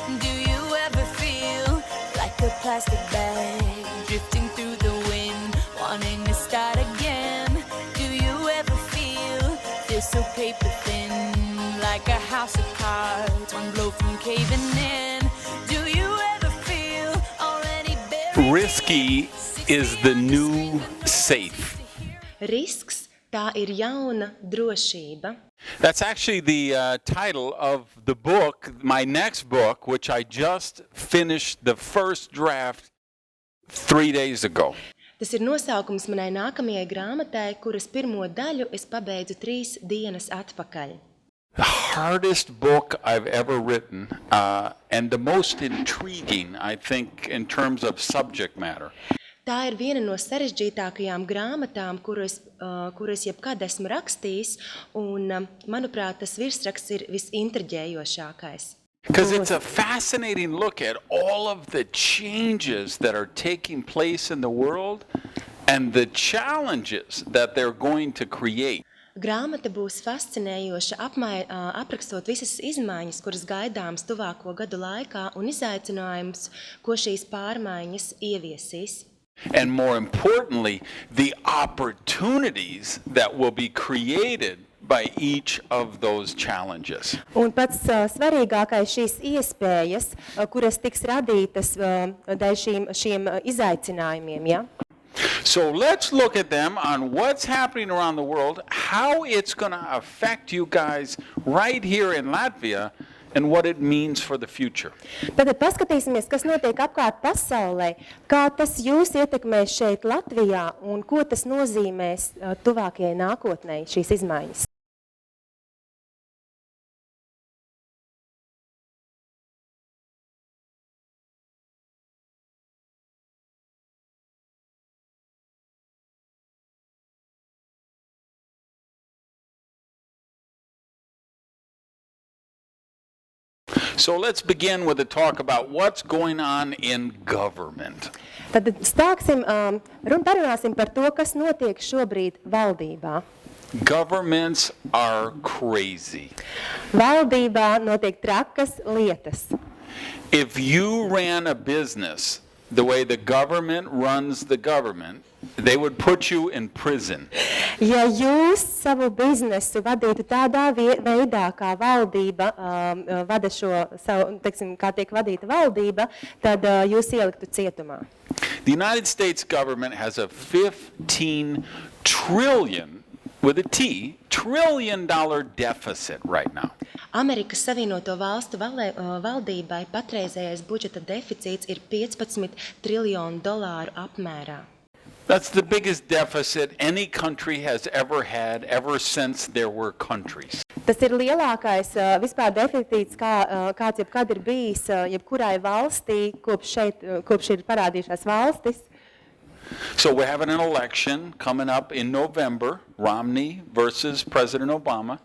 Do you ever feel like a plastic bag drifting through the wind, wanting to start again? Do you ever feel so paper thin, like a house of cards, one blow from caving in? Do you ever feel already buried? Risky is the new safe. Risks, tā ir jauna drošība. That's actually the title of the book, my next book, which I just finished the first draft 3 days ago. Tas ir nosaukums manai nākamajai grāmatai, kuras pirmo daļu es pabeidzu 3 dienas atpakaļ. The hardest book I've ever written, and the most intriguing, I think, in terms of subject matter. Tā ir viena no sarežģītākajām grāmatām, kuras jebkad esmu rakstījis, un, manuprāt, tas virsraksts ir visintriģējošākais. Because it's a fascinating look at all of the changes that are taking place in the world and the challenges that they're going to create. Grāmata būs fascinējoša, aprakstot visas izmaiņas, kuras gaidāmas tuvāko gadu laikā, un izaicinājumus, ko šīs pārmaiņas ieviesīs. And more importantly, the opportunities that will be created by each of those challenges. Un pats svarīgākais šīs iespējas, kuras tiks radītas dēļ šiem izaicinājumiem, ja? So let's look at them on what's happening around the world, how it's going to affect you guys right here in Latvia, and what it means for the future. Tad paskatīsimies, kas notiek apkārt pasaulē, kā tas jūs ietekmēs šeit Latvijā un ko tas nozīmēs tuvākajai nākotnei šīs izmaiņas. So let's begin with a talk about what's going on in government. Tad parunāsim par to, kas notiek šobrīd valdībā. Governments are crazy. Valdībā notiek trakas lietas. If you ran a business the way the government runs the government, they would put you in prison. Ja jūs savu biznesu vadītu tādā veidā, kā valdība vada šo savu, kā tiek vadīta valdība, tad jūs ieliktu cietumā. The United States government has a $15 trillion, with a T, $trillion deficit right now. Amerikas Savienoto Valstu valdībai patreizējais budžeta deficīts ir $15 triljonu apmērā. That's the biggest deficit any country has ever had ever since there were countries. Tas ir lielākais vispār deficīts, kāds jebkad ir bijis jebkurai valstī, kopš ir parādījušās valstis. So we're having an election coming up in November, Romney versus President Obama.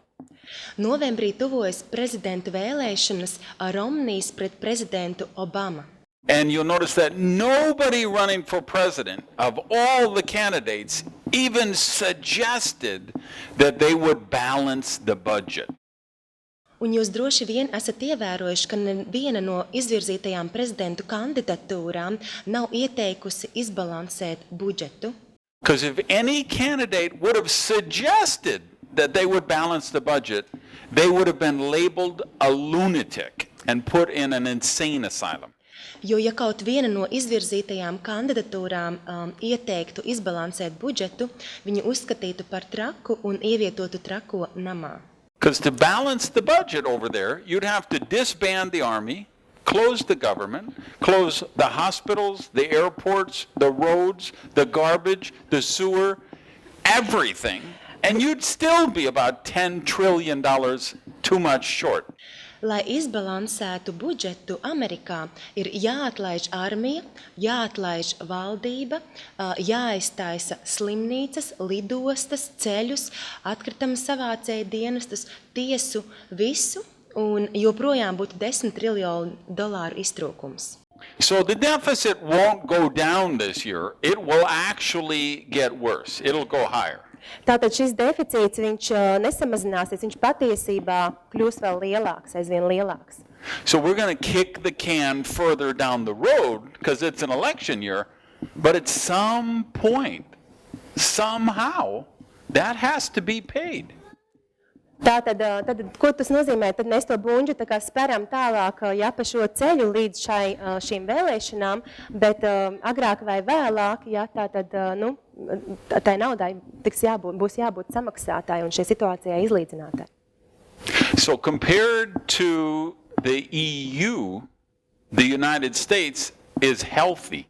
Novembrī tuvojas prezidentu vēlēšanas, Romnijs pret prezidentu Obama. And you'll notice that nobody running for president of all the candidates even suggested that they would balance the budget. Un jūs droši vien esat ievērojuši, ka neviena no izvirzītajām prezidentu kandidatūrām nav ieteikusi izbalansēt budžetu. Because if any candidate would have suggested that they would balance the budget, they would have been labeled a lunatic and put in an insane asylum. Jo, ja kaut viena no izvirzītajām kandidatūrām ieteiktu izbalansēt budžetu, viņu uzskatītu par traku un ievietotu trako namā. Because to balance the budget over there, you'd have to disband the army, close the government, close the hospitals, the airports, the roads, the garbage, the sewer, everything, and you'd still be about $10 trillion too much short. Lai izbalansētu budžetu Amerikā, ir jāatlaiž armija, jāatlaiž valdība, jāiztaisa slimnīcas, lidostas, ceļus, atkrituma savācēju dienestus, tiesu, visu, un joprojām būtu $10 triljonu iztrūkums. So the deficit won't go down this year. It will actually get worse. It'll go higher. Tātad šis deficīts, viņš nesamazināsies, viņš patiesībā kļūs vēl lielāks, aizvien lielāks. So we're going to kick the can further down the road because it's an election year, but at some point, somehow, that has to be paid. Tātad, ko tas nozīmē? Tad mēs to buņģu tā kā speram tālāk, ja pa šo ceļu līdz šīm vēlēšanām, bet agrāk vai vēlāk, ja, tātad, tai naudai būs jābūt samaksātāji un šī situācijā izlīdzinātāji. So compared to the EU, the United States is healthy.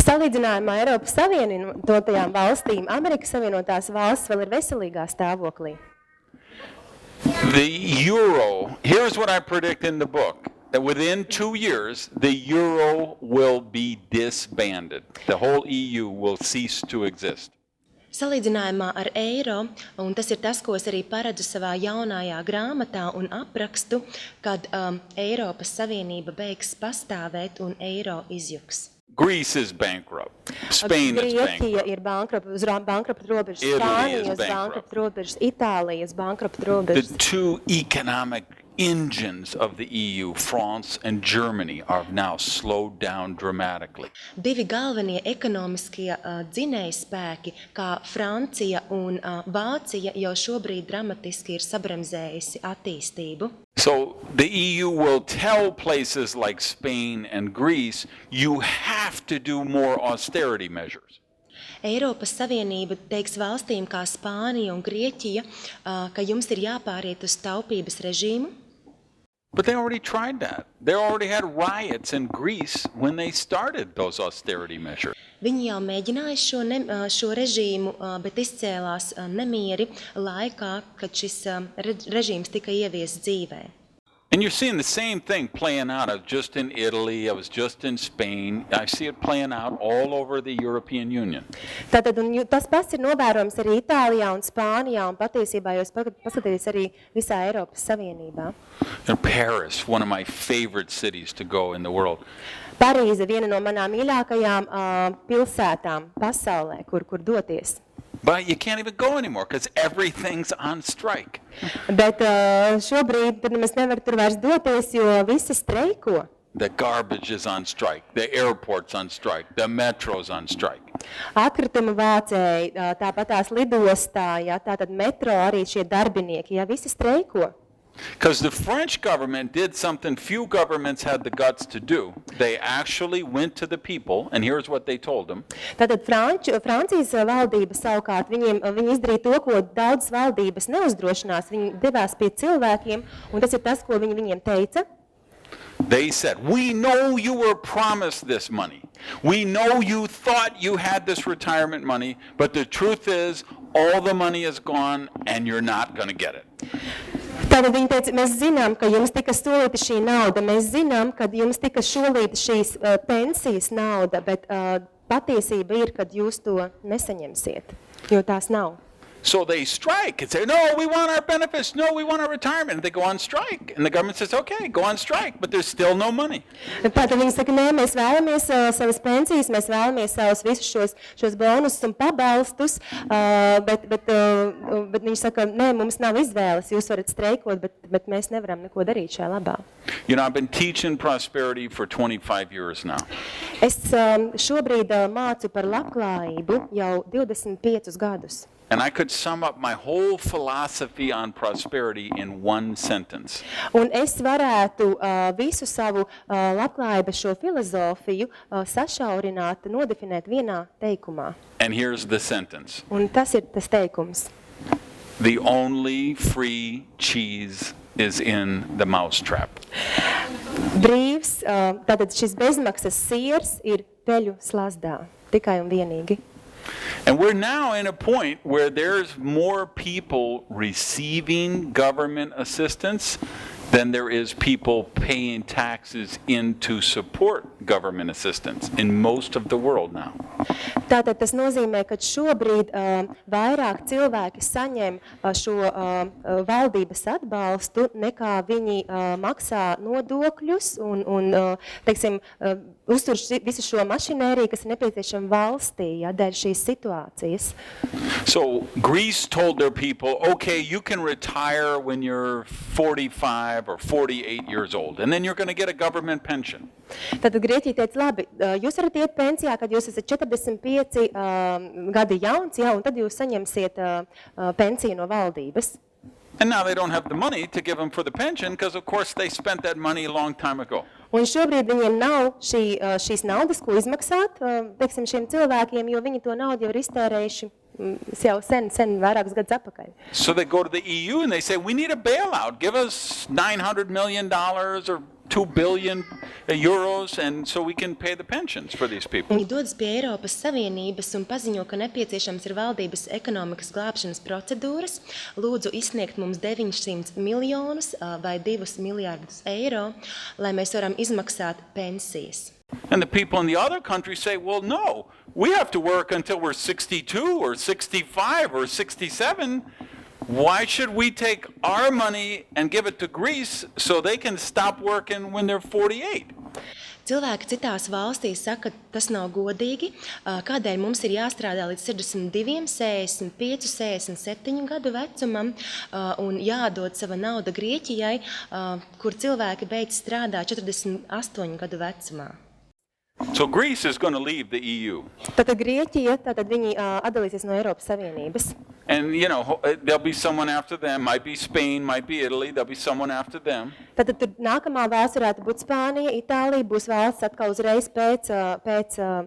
Salīdzinājumā Eiropas Savienotajām valstīm, Amerikas Savienotās valstis vēl ir veselīgā stāvoklī. The euro, here's what I predict in the book, that within 2 years, the euro will be disbanded. The whole EU will cease to exist. Salīdzinājumā ar eiro, un tas ir tas, ko es arī paredzu savā jaunajā grāmatā un aprakstu, kad Eiropas Savienība beigs pastāvēt un eiro izjuks. Greece is bankrupt. Spain is bankrupt. Grieķija ir bankrupta robežas, Spānija ir bankrupta robežas, Itālija ir bankrupta robežas. The two economic engines of the EU, France and Germany, are now slowed down dramatically. Divi galvenie ekonomiskie dzinējspēki, kā Francija un Vācija, jau šobrīd dramatiski ir sabremzējusi attīstību. So the EU will tell places like Spain and Greece, you have to do more austerity measures. Eiropas Savienība teiks valstīm kā Spānija un Grieķija, ka jums ir jāpāriet uz taupības režīmu. But they already tried that. They already had riots in Greece when they started those austerity measures. Viņi jau mēģināja šo režīmu, bet izcēlās nemieri laikā, kad šis režīms tika ieviests dzīvē. And you're seeing the same thing playing out. I was just in Italy, I was just in Spain. I see it playing out all over the European Union. Tātad, un tas pats ir novērojams arī Itālijā un Spānijā, un patiesībā jūs paskatīties arī visā Eiropas Savienībā. In Paris, one of my favorite cities to go in the world. Parīze viena no manām mīļākajām pilsētām pasaulē, kur doties. But you can't even go anymore because everything's on strike. Bet šobrīd mēs nevaram tur vairs doties, jo visi streiko. The garbage is on strike, the airport's on strike, the metro's on strike. Atkrituma vācēji, tāpat tās lidostā, ja, tātad metro arī šie darbinieki, ja, visi streiko. Because the French government did something few governments had the guts to do. They actually went to the people, and here's what they told them. Tātad Francijas valdība savukārt, viņi izdarīja to, ko daudz valdības neuzdrošinās. Viņi devās pie cilvēkiem, un tas ir tas, ko viņi viņiem teica. They said, we know you were promised this money. We know you thought you had this retirement money, but the truth is all the money is gone and you're not going to get it. Tātad viņi teica, mēs zinām, ka jums tika solīta šī nauda, mēs zinām, ka jums tika solīta šīs pensijas nauda, bet patiesība ir, kad jūs to nesaņemsiet, jo tās nav. So they strike and say, no, we want our benefits, no, we want our retirement. And they go on strike. And the government says, okay, go on strike, but there's still no money. Tātad viņi saka, nē, mēs vēlamies savas pensijas, mēs vēlamies savus visus šos bonusus un pabalstus, bet viņi saka, nē, mums nav izvēles, jūs varat streikot, bet mēs nevaram neko darīt šajā labā. You know, I've been teaching prosperity for 25 years now. Es šobrīd mācu par labklājību jau 25 gadus. And I could sum up my whole philosophy on prosperity in one sentence. Un es varētu visu savu labklājības šo filozofiju sašaurināt, nodefinēt vienā teikumā. And here's the sentence. Un tas ir tas teikums. The only free cheese is in the mousetrap. Brīvs, tātad šis bezmaksas siers ir peļu slazdā, tikai un vienīgi. And we're now in a point where there's more people receiving government assistance than there is people paying taxes in to support government assistance in most of the world now. Tātad tas nozīmē, ka šobrīd vairāk cilvēki saņem šo valdības atbalstu, nekā viņi maksā nodokļus un teiksim, uztur visu šo mašinēriju, kas ir nepieciešama valstī, ja, dēļ šīs situācijas. So Greece told their people, okay, you can retire when you're 45 45 or 48 years old, and then you're going to get a government pension. Tad Grieķija teica, labi, jūs varat iet pensijā, kad jūs esat 45 gadi jauns, jā, un tad jūs saņemsiet pensiju no valdības. And now they don't have the money to give them for the pension because, of course, they spent that money a long time ago. Un šobrīd viņiem nav šīs naudas, ko izmaksāt, teiksim, šiem cilvēkiem, jo viņi to naudu jau ir iztērējuši jau sen vairākus gadus atpakaļ. So they go to the EU and they say, we need a bailout. Give us $900 million or 2 billion euros, and so we can pay the pensions for these people. Viņi dodas pie Eiropas Savienības un paziņo, ka nepieciešams ir valdības ekonomikas glābšanas procedūras. Lūdzu izsniegt mums 900 miljonus vai 2 miljārdus eiro, lai mēs varam izmaksāt pensijas. And the people in the other countries say, well, no, we have to work until we're 62 or 65 or 67. Why should we take our money and give it to Greece so they can stop working when they're 48? Cilvēki citās valstīs saka, ka tas nav godīgi, kādēļ mums ir jāstrādā līdz 62, 65, 67 gadu vecumam un jādod sava nauda Grieķijai, kur cilvēki beidz strādāt 48 gadu vecumā. So Greece is going to leave the EU. Tātad Grieķija, viņi atdalīsies no Eiropas Savienības. And, you know, there'll be someone after them. Might be Spain, might be Italy. There'll be someone after them. Tad tur nākamā valsts varētu būt Spānija, Itālija, būs valsts atkal uzreiz pēc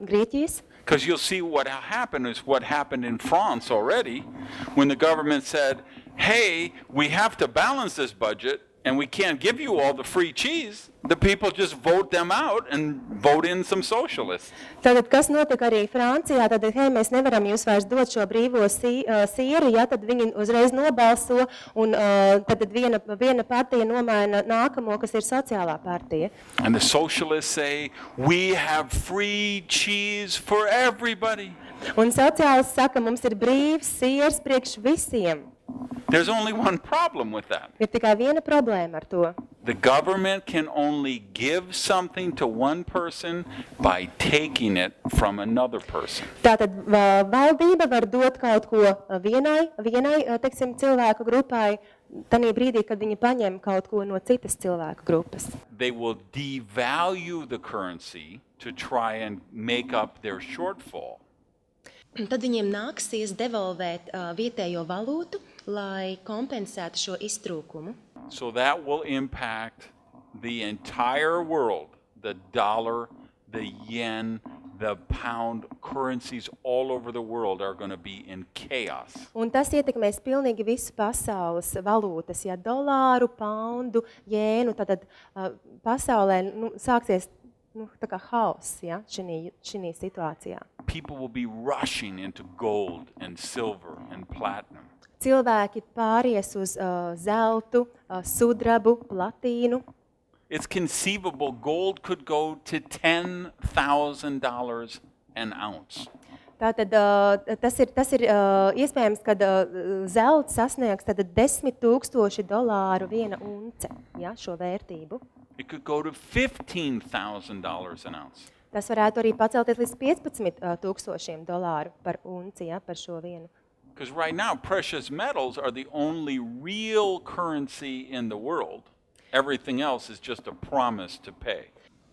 Grieķijas. Because you'll see what happened is what happened in France already when the government said, hey, we have to balance this budget and we can't give you all the free cheese. The people just vote them out and vote in some socialists. Tātad, kas notika arī Francijā, tad, hei, mēs nevaram jūs vairs dot šo brīvo sieru, ja, tad viņi uzreiz nobalso, un tad viena partija nomaina nākamo, kas ir sociālā partija. And the socialists say, we have free cheese for everybody. Un sociālisti saka, mums ir brīvs siers priekš visiem. There's only one problem with that. Ir tikai viena problēma ar to. The government can only give something to one person by taking it from another person. Tātad valdība var dot kaut ko vienai teiksim, cilvēku grupai, tanī brīdī, kad viņi paņem kaut ko no citas cilvēku grupas. They will devalue the currency to try and make up their shortfall. Tad viņiem nāksies devalvēt vietējo valūtu, lai kompensētu šo iztrūkumu. So that will impact the entire world, the dollar, the yen, the pound, currencies all over the world are going to be in chaos. Un tas ietekmēs pilnīgi visu pasaules valūtas, ja dolāru, poundu, jēnu, tad pasaulē sāksies tā kā haoss, ja, šī situācijā. People will be rushing into gold and silver and platinum. Cilvēki pāries uz zeltu, sudrabu, platīnu. It's conceivable gold could go to $10,000 an ounce. Tātad tas ir iespējams, kad zelts sasniegs $10,000 viena unce, ja, šo vērtību. It could go to $15,000 an ounce. Tas varētu arī pacelties līdz $15,000 par unci, ja, par šo vienu. Because right now, precious metals are the only real currency in the world. Everything else is just a promise to pay.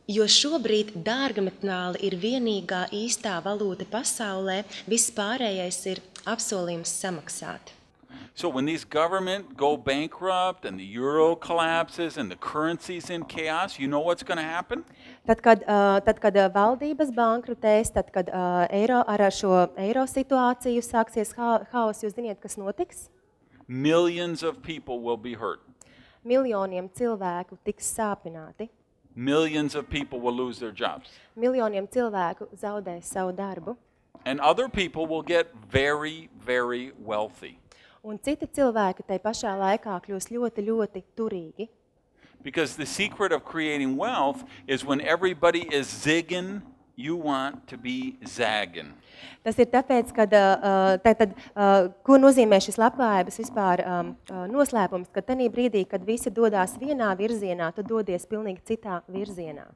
Jo šobrīd dārgmetāli ir vienīgā īstā valūta pasaulē, viss pārējais ir apsolījums samaksāt. So when these governments go bankrupt and the euro collapses and the currency's in chaos, you know what's going to happen? Tad, kad valdības bankrutēs, tad, kad ar šo eiro situāciju sāksies haoss, jūs ziniet, kas notiks? Millions of people will be hurt. Miljoniem cilvēku tiks sāpināti. Millions of people will lose their jobs. Miljoniem cilvēku zaudēs savu darbu. And other people will get very, very wealthy. Un citi cilvēki tai pašā laikā kļūs ļoti, ļoti turīgi. Because the secret of creating wealth is when everybody is zigging, you want to be zagging. Tas ir tāpēc, ka ko nozīmē šis labklājības vispār noslēpums, ka tanī brīdī, kad visi dodās vienā virzienā, tu dodies pilnīgi citā virzienā.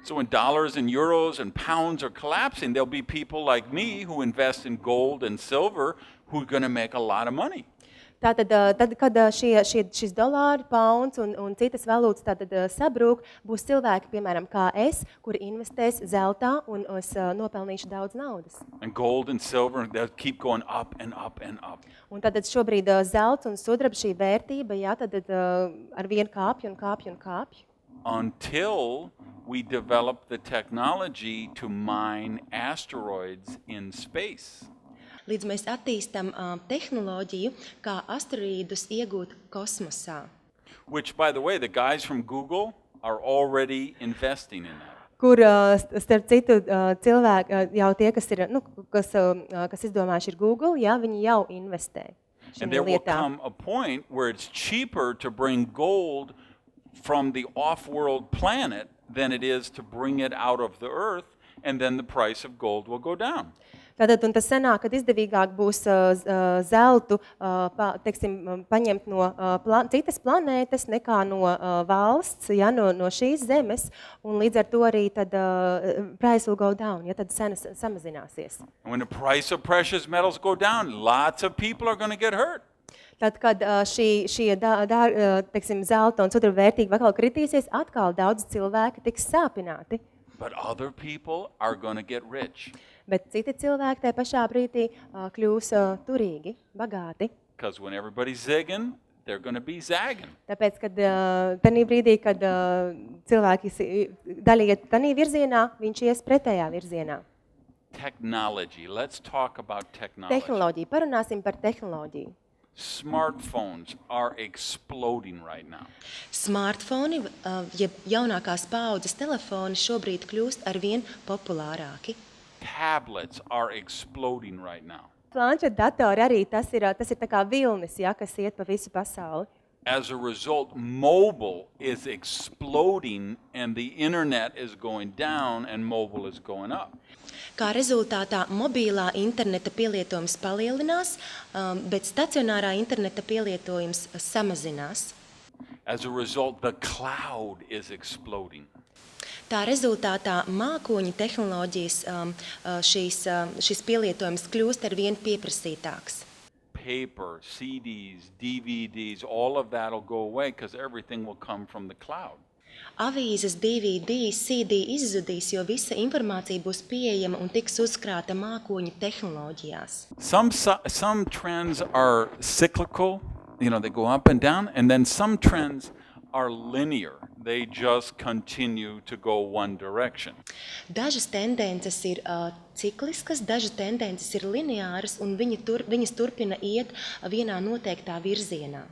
So when dollars and euros and pounds are collapsing, there'll be people like me who invest in gold and silver who are going to make a lot of money. Tātad, tad, kad šis dolāri, pauns un citas valūtas tātad sabrūk, būs cilvēki, piemēram, kā es, kuri investēs zeltā un es nopelnīšu daudz naudas. And gold and silver, they'll keep going up and up and up. Un tātad šobrīd zelts un sudraba šī vērtība, jā, tātad ar vienu kāpju un kāpju un kāpju. Until we develop the technology to mine asteroids in space. Līdz mēs attīstam tehnoloģiju, kā asteroīdus iegūt kosmosā. Which, by the way, the guys from Google are already investing in that. Kur, starp citu, cilvēki, jau tie, kas ir, kas izdomājuši ir Google, jā, viņi jau investē And šajā there will lietā. come a point where it's cheaper to bring gold from the off-world planet than it is to bring it out of the earth, and then the price of gold will go down. Tātad, un tas sanāk, kad izdevīgāk būs zeltu, teiksim, paņemt no citas planētas nekā no valsts, ja, no šīs zemes, un līdz ar to arī tad price will go down, ja, tad cenas samazināsies. And when the price of precious metals go down, lots of people are going to get hurt. Tad, kad šie teiksim, zelta un sudraba vērtība atkal kritīsies, atkal daudz cilvēki tiks sāpināti. But other people are going to get rich. Bet citi cilvēki tajā pašā brīdī kļūs turīgi, bagāti. Because when everybody's zigging, they're going to be zagging. Tāpēc, kad tajā brīdī, kad cilvēki daļa iet tajā virzienā, viņš ies pretējā virzienā. Technology. Let's talk about technology. Tehnoloģija. Parunāsim par tehnoloģiju. Smartphones are exploding right now. Smartfoni, jeb jaunākās paaudzes telefoni šobrīd kļūst arvien populārāki. Tablets are exploding right now. Planšeta datori arī tas ir tā kā vilnis, ja, kas iet pa visu pasauli. As a result, mobile is exploding and the internet is going down and mobile is going up. Kā rezultātā mobilā interneta pielietojums palielinās, bet stacionārā interneta pielietojums samazinās. As a result, the cloud is exploding. Tā rezultātā mākoņu tehnoloģijas šis pielietojums kļūst arvien pieprasītāks. Paper, CDs, DVDs, all of that will go away because everything will come from the cloud. Avīzes, DVD, CD izzudīs, jo visa informācija būs pieejama un tiks uzkrāta mākoņu tehnoloģijās. Some trends are cyclical, they go up and down, and then some trends are linear. They just continue to go one direction. Dažas tendences ir cikliskas, dažas tendences ir lineāras, un viņas turpina iet vienā noteiktā virzienā.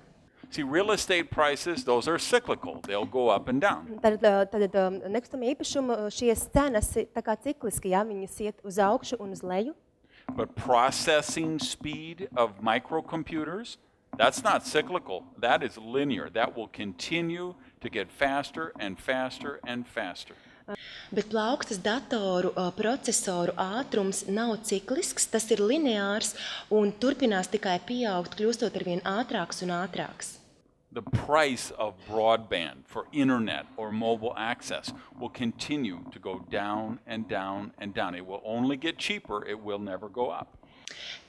See, real estate prices, those are cyclical. They'll go up and down. Tad nekustamā īpašuma šīs cenas tā kā cikliski, ja, viņas iet uz augšu un uz leju. But processing speed of microcomputers, that's not cyclical. That is linear. That will continue to get faster and faster and faster. Bet plaukstas datoru procesoru ātrums nav ciklisks, tas ir lineārs un turpinās tikai pieaugt, kļūstot arvien ātrāks un ātrāks. The price of broadband for internet or mobile access will continue to go down and down and down. It will only get cheaper. It will never go up.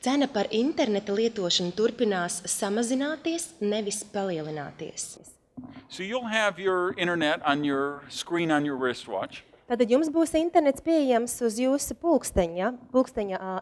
Cena par interneta lietošanu turpinās samazināties, nevis palielināties. So you'll have your internet on your screen on your wristwatch. Tātad jums būs internets pieejams uz jūsu pulksteņa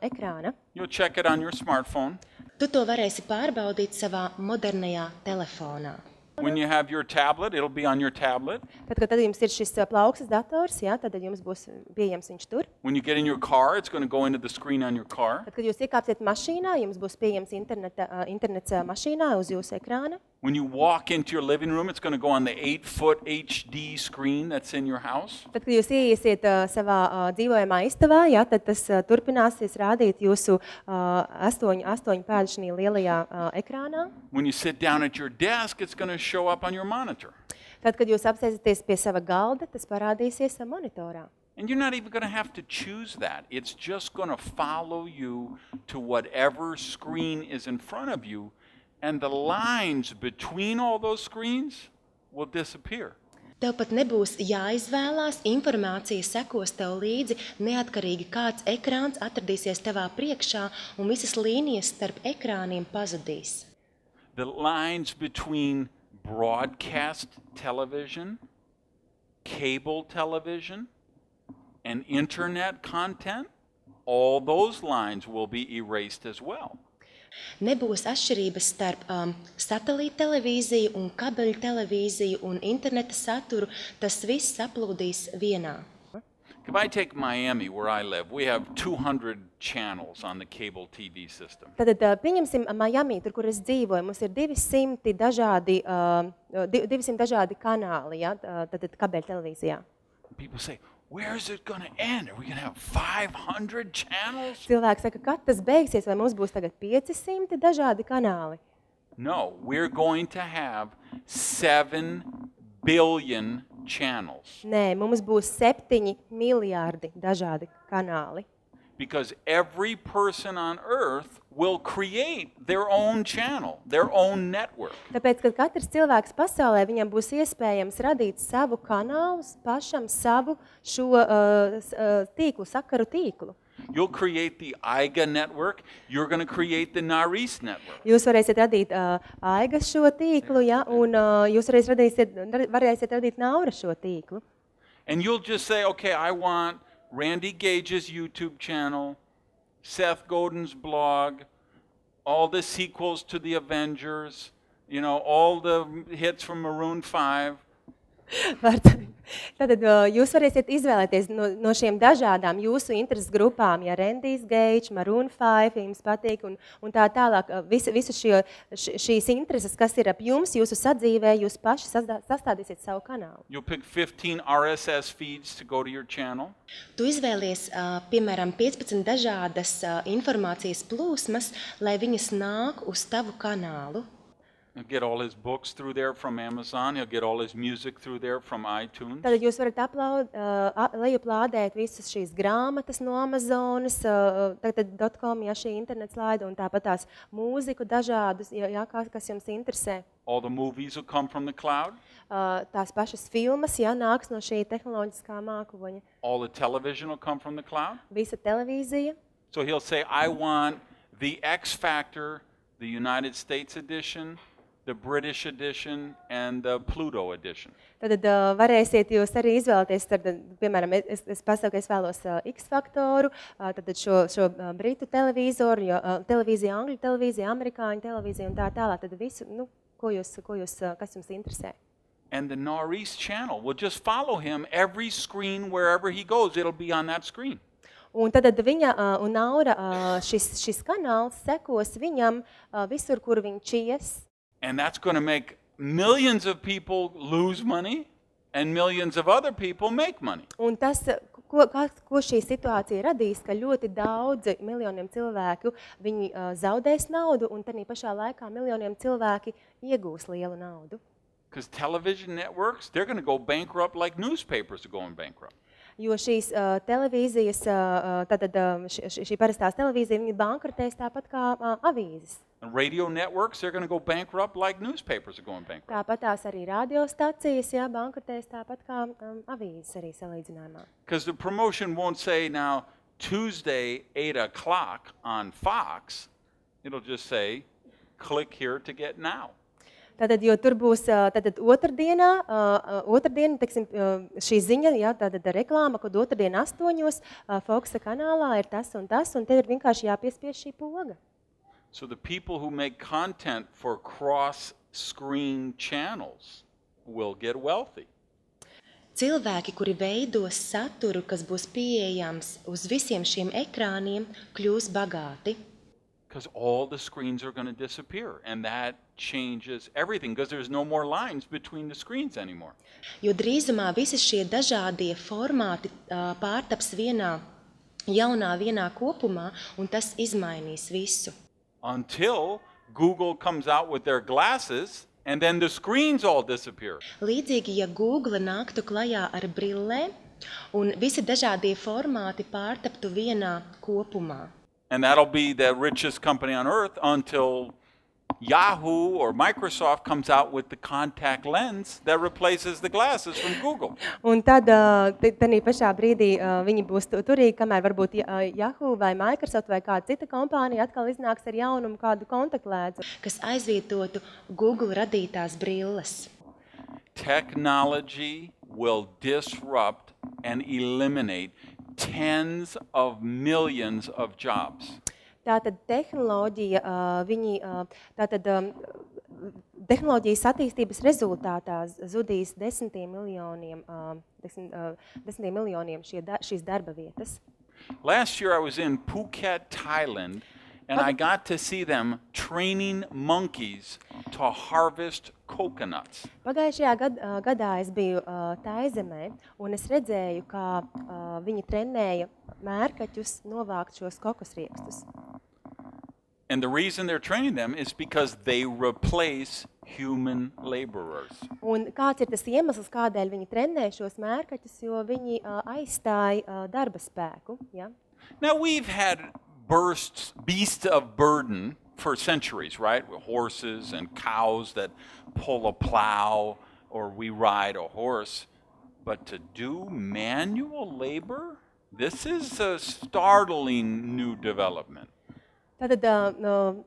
ekrāna. You'll check it on your smartphone. Tu to varēsi pārbaudīt savā modernajā telefonā. When you have your tablet, it'll be on your tablet. Tad jums ir šis plaukstas dators, jā, tad jums būs pieejams viņš tur. When you get in your car, it's going to go into the screen on your car. Tad, kad jūs iekāpsiet mašīnā, jums būs pieejams internets mašīnā uz jūsu ekrāna. When you walk into your living room, it's going to go on the 8-foot HD screen that's in your house. Tad, kad jūs ieiesiet savā dzīvojamā istabā, jā, tad tas turpināsies rādīt jūsu 8 pēdu šī lielajā ekrānā. When you sit down at your desk, it's going to show up on your monitor. Tad, kad jūs apsēsieties pie sava galda, tas parādīsies monitorā. And you're not even going to have to choose that. It's just going to follow you to whatever screen is in front of you, and the lines between all those screens will disappear. Tev pat nebūs jāizvēlās, informācija sekos tev līdzi, neatkarīgi kāds ekrāns atradīsies tavā priekšā, un visas līnijas starp ekrāniem pazudīs. The lines between broadcast television, cable television, and internet content, all those lines will be erased as well. Nebūs atšķirības starp satelīta televīziju un kabeļu televīziju un interneta saturu. Tas viss saplūdīs vienā. If I take Miami, where I live, we have 200 channels on the cable TV system. Tad pieņemsim Miami, tur, kur es dzīvoju, mums ir 200 dažādi kanāli, ja, tad kabeļu televīzijā. People say, where is it going to end? Are we going to have 500 channels? Cilvēki saka, kad tas beigsies, vai mums būs tagad 500 dažādi kanāli? No, we're going to have 7 billion channels. Nē, mums būs 7 miljārdi dažādi kanāli. Because every person on earth will create their own channel, their own network. Tāpēc, kad katrs cilvēks pasaulē, viņam būs iespējams radīt savu kanālu, pašam savu šo tīklu, sakaru tīklu. You'll create the AIGA network, you're going to create the NARIS network. Jūs varēsiet radīt AIGA šo tīklu, ja, un jūs varēsiet radīt NAURA šo tīklu. And you'll just say, okay, I want Randy Gage's YouTube channel, Seth Godin's blog, all the sequels to the Avengers, all the hits from Maroon 5. Tātad jūs varēsiet izvēlēties no šiem dažādām jūsu intereses grupām, ja Randijs Gage, Maroon 5, jums patīk, un tā tālāk, visu šīs intereses, kas ir ap jums, jūsu sadzīvē, jūs paši sastādīsiet savu kanālu. You'll pick 15 RSS feeds to go to your channel. Tu izvēlies, piemēram, 15 dažādas informācijas plūsmas, lai viņas nāk uz tavu kanālu. He'll get all his books through there from Amazon. He'll get all his music through there from iTunes. Tad jūs varat lejuplādēt visas šīs grāmatas no Amazonas, .com, ja šī internets laida, un tāpat tās mūziku dažādus, ja, kas jums interesē. All the movies will come from the cloud. Tās pašas filmas, ja, nāks no šī tehnoloģiskā mākoņa. All the television will come from the cloud. Visa televīzija. So he'll say, I want the X Factor, the United States edition, the British edition, and the Pluto edition. Tad varēsiet jūs arī izvēlēties, piemēram, es pasaku, es vēlos X faktoru, tad šo britu televizoru, televīziju, angļu televīziju, amerikāņu televīziju un tā tālāk. Tad visu, kas jums interesē. And the NARIS channel will just follow him every screen wherever he goes. It'll be on that screen. Un tad viņa un Naura šis kanāls sekos viņam visur, kur viņš ies. And that's going to make millions of people lose money and millions of other people make money. Un tas, ko šī situācija radīs, ka ļoti daudzi miljoniem cilvēku viņi zaudēs naudu, un tad pašā laikā miljoniem cilvēki iegūs lielu naudu. Because television networks, they're going to go bankrupt like newspapers are going bankrupt. Jo šīs televīzijas, šī parastās televīzija, viņi bankrotēs tāpat kā avīzes. And radio networks, they're going to go bankrupt like newspapers are going bankrupt. Tāpat tās arī radiostacijas, jā, bankrotēs tāpat kā avīzes arī salīdzinājumā. Because the promotion won't say now Tuesday 8 o'clock on Fox. It'll just say click here to get now. Tātad, jo tur būs otrdiena, teiksim, šī ziņa, jā, tātad reklāma, kad otrdien 8 Foxa kanālā ir tas, un te ir vienkārši jāpiespiež šī poga. So the people who make content for cross-screen channels will get wealthy. Cilvēki, kuri veidos saturu, kas būs pieejams uz visiem šiem ekrāniem, kļūs bagāti. Because all the screens are going to disappear, and that changes everything, because there's no more lines between the screens anymore. Jo drīzumā visi šie dažādie formāti pārtaps vienā kopumā, un tas izmainīs visu. Until Google comes out with their glasses, and then the screens all disappear. Līdzīgi, ja Google nāktu klajā ar brillēm, un visi dažādie formāti pārtaptu vienā kopumā. And that'll be the richest company on earth until Yahoo or Microsoft comes out with the contact lens that replaces the glasses from Google. Un tad tanī pašā brīdī viņi būs turīgi, kamēr varbūt Yahoo vai Microsoft vai kāda cita kompānija atkal iznāks ar jaunumu kādu kontaktlēdzu, kas aizvietotu Google radītās brilles. Technology will disrupt and eliminate tens of millions of jobs. Tātad tehnoloģijas attīstības rezultātā zudīs desmitiem miljoniem šīs darba vietas. Last year I was in Phuket, Thailand, and I got to see them training monkeys to harvest coconuts. Pagājušajā gadā es biju Taizemē, un es redzēju, kā viņi trenēja mērkaķus novākt šos kokosriekstus. And the reason they're training them is because they replace human laborers. Un kāds ir tas iemesls, kādēļ viņi trenē šos mērkaķus, jo viņi aizstāja darba spēku, ja? Now we've had beasts of burden for centuries, right? With horses and cows that pull a plow, or we ride a horse. But to do manual labor, this is a startling new development. Tātad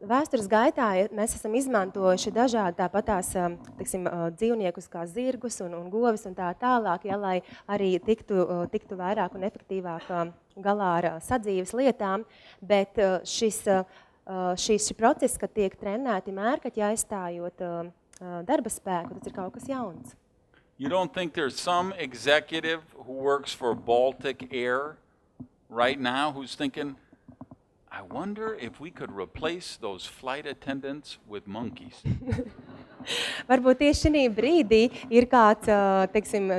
vēstures gaitā mēs esam izmantojuši dažādi tāpatās dzīvniekus kā zirgus un govis un tā tālāk, ja, lai arī tiktu vairāk un efektīvāk galā ar sadzīves lietām, bet šis process, kad tiek trenēti mērkaķi aizstājot darba spēku, tas ir kaut kas jauns. You don't think there's some executive who works for Baltic Air right now who's thinking, I wonder if we could replace those flight attendants with monkeys. Varbūt tieši šī brīdī ir kāds,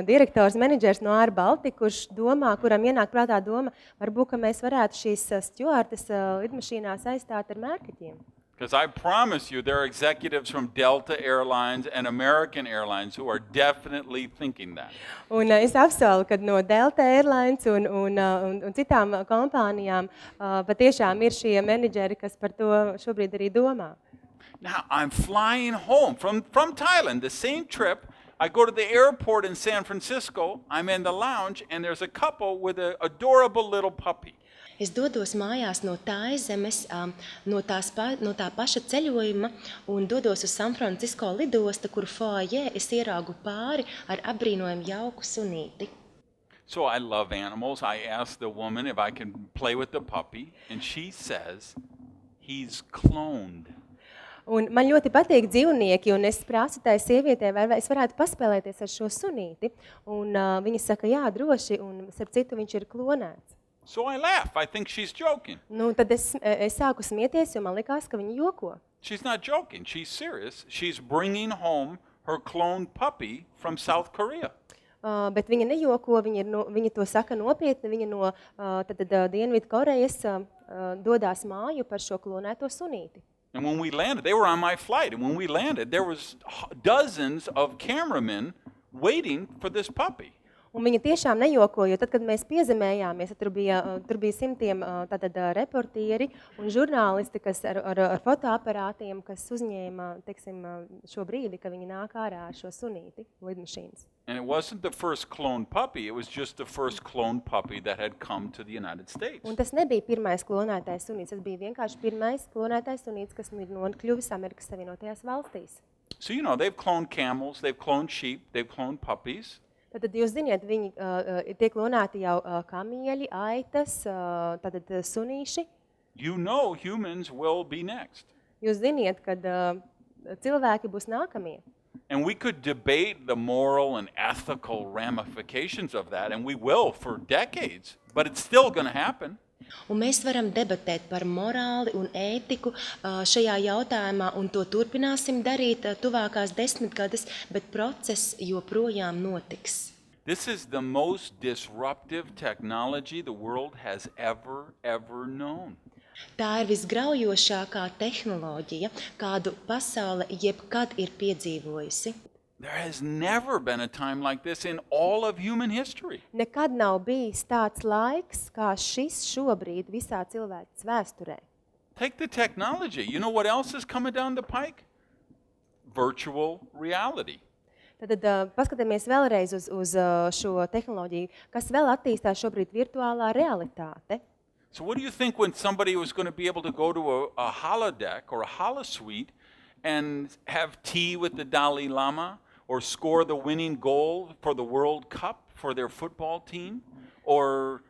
direktors, menedžers no Air Baltica, kurš domā, kuram ienāk prātā doma, varbūt, ka mēs varētu šīs stjuartes lidmašīnās aizstāt ar mērkaķiem. Because I promise you, there are executives from Delta Airlines and American Airlines who are definitely thinking that. Un es apsolu, ka no Delta Airlines un citām kompānijām patiešām ir šie menedžeri, kas par to šobrīd arī domā. Now, I'm flying home from Thailand, the same trip. I go to the airport in San Francisco, I'm in the lounge, and there's a couple with an adorable little puppy. Es dodos mājās no Taizemes, no tā paša ceļojuma un dodos uz San Francisco lidostu, kur foajē es ieraugu pāri ar apbrīnojumu jauku sunīti. So I love animals. I asked the woman if I can play with the puppy, and she says he's cloned. Un man ļoti patīk dzīvnieki, un es prasu tai sievietē, vai es varētu paspēlēties ar šo sunīti. Un viņa saka, jā, droši, un starp citu viņš ir klonēts. So I laugh. I think she's joking. Nu, tad es sāku smieties, jo man likās, ka viņa joko. She's not joking. She's serious. She's bringing home her cloned puppy from South Korea. Bet viņa nejoko, viņa to saka nopietni, viņa no Dienvidu Korejas dodās māju par šo klonēto sunīti. And when we landed, they were on my flight, and when we landed, there was dozens of cameramen waiting for this puppy. Un viņa tiešām nejoko, jo tad, kad mēs piezemējāmies, tur bija simtiem reportieri un žurnālisti, kas ar fotoaparātiem, kas uzņēma, šo brīdi, ka viņi nāk ārā ar šo sunīti lidmašīnas. And it wasn't the first cloned puppy, it was just the first cloned puppy that had come to the United States. Un tas nebija pirmais klonētais sunīts, tas bija vienkārši pirmais klonētais sunīts, kas ir nokļuvis Amerikas Savienotajās valstīs. So, you know, they've cloned camels, they've cloned sheep, they've cloned puppies. Tad jūs ziniet, viņi tiek klonēti jau kamieļi, aitas, sunīši. You know humans will be next. Jūs ziniet, kad cilvēki būs nākamie. And we could debate the moral and ethical ramifications of that, and we will for decades, but it's still going to happen. Un mēs varam debatēt par morāli un ētiku šajā jautājumā, un to turpināsim darīt tuvākās 10 gadus, bet process joprojām notiks. This is the most disruptive technology the world has ever known. Tā ir visgraujošākā tehnoloģija, kādu pasaule jebkad ir piedzīvojusi. There has never been a time like this in all of human history. Nekad nav bijis tāds laiks, kā šis šobrīd visā cilvēces vēsturē. take the technology. You know what else is coming down the pike? Virtual reality. Tad paskatāmies vēlreiz uz šo tehnoloģiju, kas vēl attīstās šobrīd virtuālā realitāte. So what do you think when somebody was going to be able to go to a holodeck or a holosuite and have tea with the Dalai Lama or score the winning goal for the World Cup for their football team or,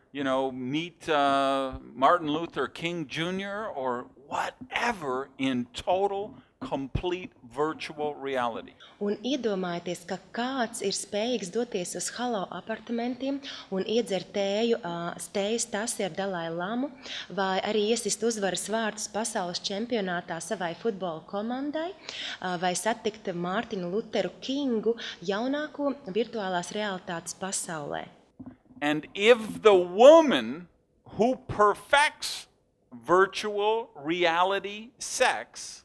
meet Martin Luther King Jr. or whatever in total complete virtual reality? Un iedomājieties, ka kāds ir spējīgs doties uz halo apartamentiem un iedzert tējas tasi ar Dalai Lamu, vai arī iesist uzvaras vārdus pasaules čempionātā savai futbola komandai, vai satikt Mārtiņu Luteru Kingu, jaunāko virtuālās realitātes pasaulē. And if the woman who perfects virtual reality sex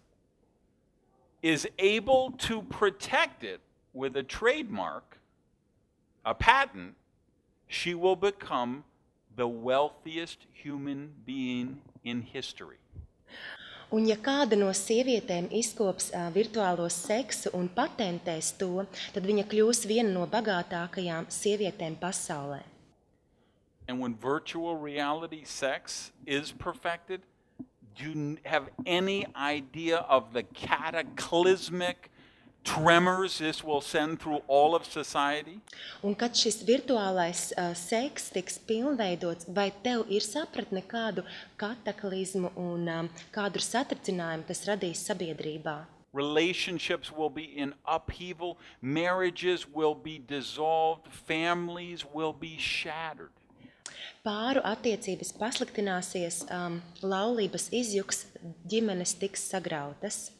is able to protect it with a trademark, a patent, she will become the wealthiest human being in history. Un ja kāda no sievietēm izkops virtuālo seksu un patentēs to, tad viņa kļūs viena no bagātākajām sievietēm pasaulē. And when virtual reality sex is perfected, do you have any idea of the cataclysmic tremors this will send through all of society? Un kad šis virtuālais seks tiks pilnveidots, vai tev ir sapratne kādu kataklizmu un kādu satricinājumu tas radīs sabiedrībā? Relationships will be in upheaval, marriages will be dissolved, families will be shattered. Pāru attiecības pasliktināsies, laulības izjuks, ģimenes tiks sagrautas.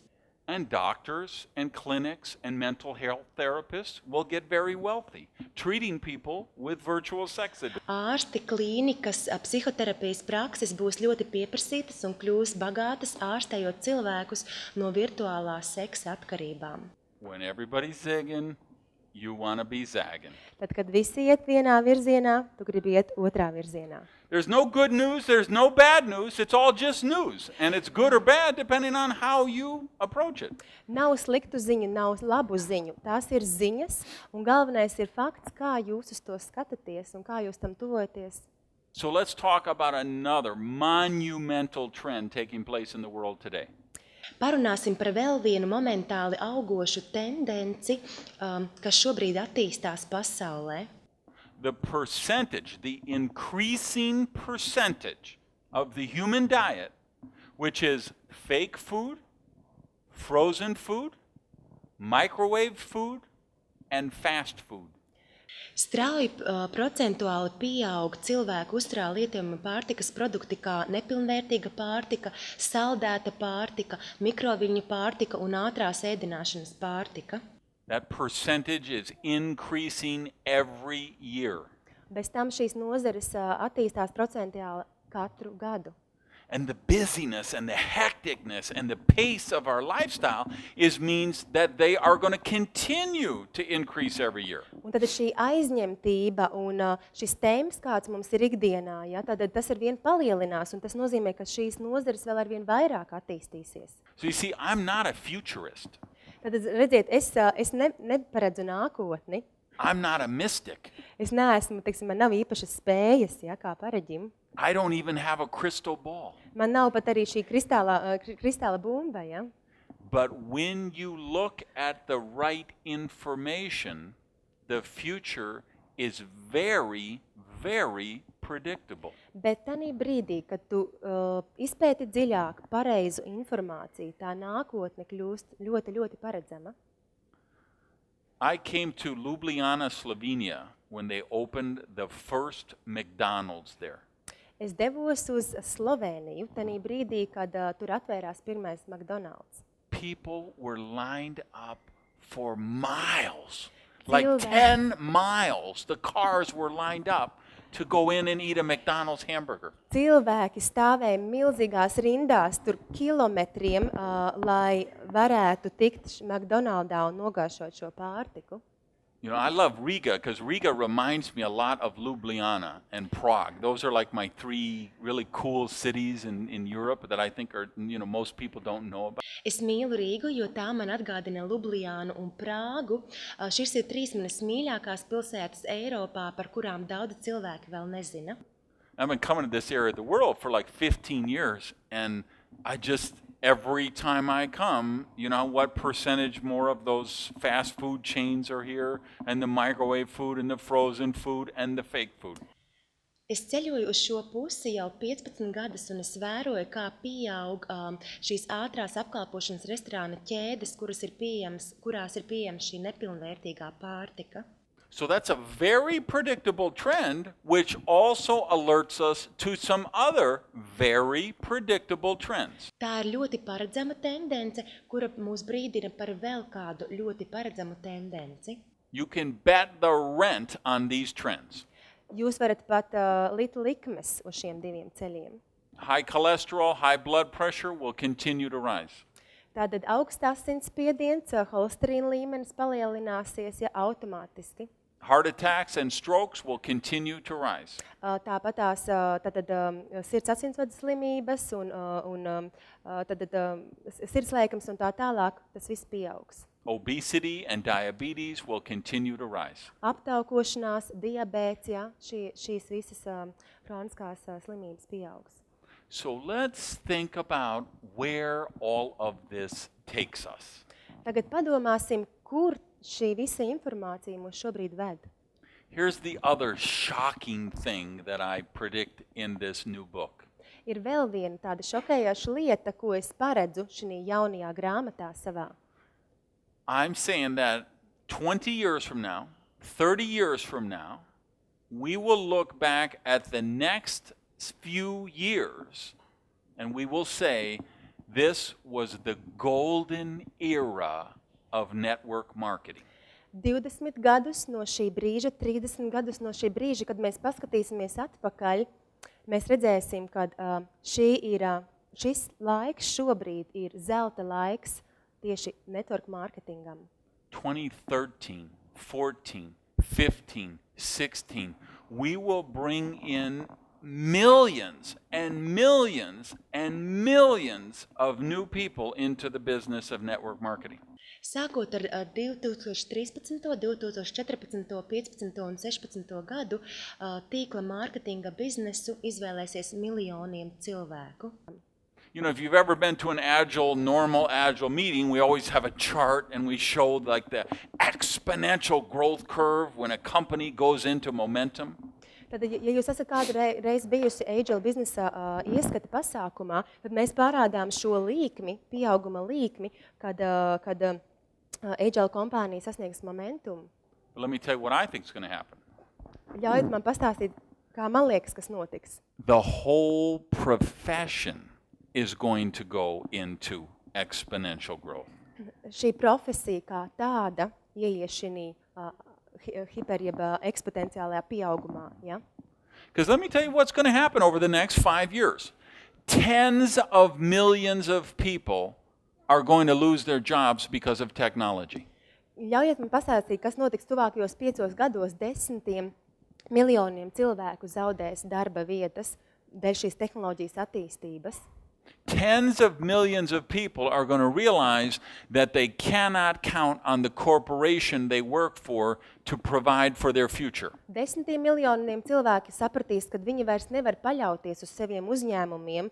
And doctors and clinics and mental health therapists will get very wealthy, treating people with virtual sex addiction. Ārsti, klīnikas, psihoterapijas prakses būs ļoti pieprasītas un kļūs bagātas, ārstējot cilvēkus no virtuālā seksa atkarībām. When everybody's zigging, you want to be zagging. Tad, kad visi iet vienā virzienā, tu gribi iet otrā virzienā. There's no good news, there's no bad news, it's all just news. And it's good or bad depending on how you approach it. Nav sliktu ziņu, nav labu ziņu. Tās ir ziņas, un galvenais ir fakts, kā jūs uz to skatāties un kā jūs tam tuvojaties. So let's talk about another monumental trend taking place in the world today. Parunāsim par vēl vienu momentāli augošu tendenci, kas šobrīd attīstās pasaulē. The percentage, the increasing percentage of the human diet, which is fake food, frozen food, microwave food, and fast food. Strauji procentuāli pieaug cilvēku uzturā lietojama pārtikas produkti kā nepilnvērtīga pārtika, saldēta pārtika, mikroviļņu pārtika un ātrās ēdināšanas pārtika. That percentage is increasing every year. Bez tam šīs nozares attīstās procentuāli katru gadu. And the busyness and the hecticness and the pace of our lifestyle means that they are going to continue to increase every year. Un tad šī aizņemtība un šis temps, kāds mums ir ikdienā, tad tas arvien palielinās, un tas nozīmē, ka šīs nozares vēl arvien vairāk attīstīsies. So you see, I'm not a futurist. Tad redziet, es neparedzu nākotni. I'm not a mystic. Es neesmu, man nav īpašas spējas, kā pareģim. I don't even have a crystal ball. Man nav pat arī šī kristāla bumba, But when you look at the right information, the future is very, very predictable. Bet tanī brīdī, kad tu izpēti dziļāk pareizu informāciju, tā nākotne kļūst ļoti, ļoti paredzama. I came to Ljubljana, Slovenia, when they opened the first McDonald's there. Es devos uz Sloveniju tanī brīdī, kad tur atvērās pirmais McDonald's. People were lined up for miles, like 10 miles. The cars were lined up to go in and eat a McDonald's hamburger. Cilvēki stāvēja milzīgās rindās tur kilometriem, lai varētu tikt McDonald'ā un nogāšot šo pārtiku. You know, I love Riga because Riga reminds me a lot of Ljubljana and Prague. Those are like my three really cool cities in Europe that I think are, you know, most people don't know about. Es mīlu Rīgu, jo tā man atgādina Ljubljānu un Prāgu. Šis ir 3 manas mīļākās pilsētas Eiropā, par kurām daudzi cilvēki vēl nezina. I've been coming to this area of the world for like 15 years, and I just, every time I come, you know, what percentage more of those fast food chains are here, and the microwave food, and the frozen food, and the fake food. Es ceļoju uz šo pusi jau 15 gadus, un es vēroju, kā pieaug šīs ātrās apkalpošanas restorāna ķēdes, kurās ir pieejama šī nepilnvērtīgā pārtika. So that's a very predictable trend, which also alerts us to some other very predictable trends. Tā ir ļoti paredzama tendence, kura mūs brīdina par vēl kādu ļoti paredzamu tendenci. You can bet the rent on these trends. Jūs varat pat likt likmes uz šiem diviem ceļiem. High cholesterol, high blood pressure will continue to rise. Tātad augsts asinsspiediens, holesterīna līmenis palielināsies, automātiski. Heart attacks and strokes will continue to rise. Tāpat tās sirds asinsvadu slimības un sirdslēkums un tā tālāk, tas viss pieaugs. Obesity and diabetes will continue to rise. Aptaukošanās, diabēts, šīs visas kroniskās slimības pieaugs. So let's think about where all of this takes us. Tagad padomāsim, kur šī visa informācija mūs šobrīd ved. Here's the other shocking thing that I predict in this new book. Ir vēl viena tāda šokējoša lieta, ko es paredzu šī jaunajā grāmatā savā. I'm saying that 20 years from now, 30 years from now, we will look back at the next few years and we will say this was the golden era of network marketing. 20 gadus no šī brīža, 30 gadus no šī brīža, kad mēs paskatīsimies atpakaļ, mēs redzēsim, ka šis laiks šobrīd ir zelta laiks tieši network marketingam. 2013, 14, 15, 16, we will bring in millions and millions and millions of new people into the business of network marketing. Sākot ar 2013, 2014, 15 un 16 gadu, tīkla mārketinga biznesu izvēlēsies miljoniem cilvēku. You know, if you've ever been to an normal agile meeting, we always have a chart and we show like the exponential growth curve when a company goes into momentum. Tad, ja jūs esat kādu reizi bijusi Agile biznesa ieskata pasākumā, tad mēs parādām šo līkmi, pieauguma līkmi, kad Agile kompānija sasniegs momentumu. But let me tell you what I think is going to happen. Ļaujiet man pastāstīt, kā man liekas, kas notiks. The whole profession is going to go into exponential growth. Šī profesija kā tāda ieiešinī eksponenciālajā pieaugumā. Ja? Because let me tell you what's going to happen over the next 5 years. Tens of millions of people are going to lose their jobs because of technology. Ļaujiet man pastāstīt, kas notiks tuvākajos 5 gados. 10 miljoniem cilvēku zaudēs darba vietas dēļ šīs tehnoloģijas attīstības. Tens of millions of people are going to realize that they cannot count on the corporation they work for to provide for their future. 10 miljoniem cilvēki sapratīs, ka viņi vairs nevar paļauties uz saviem uzņēmumiem,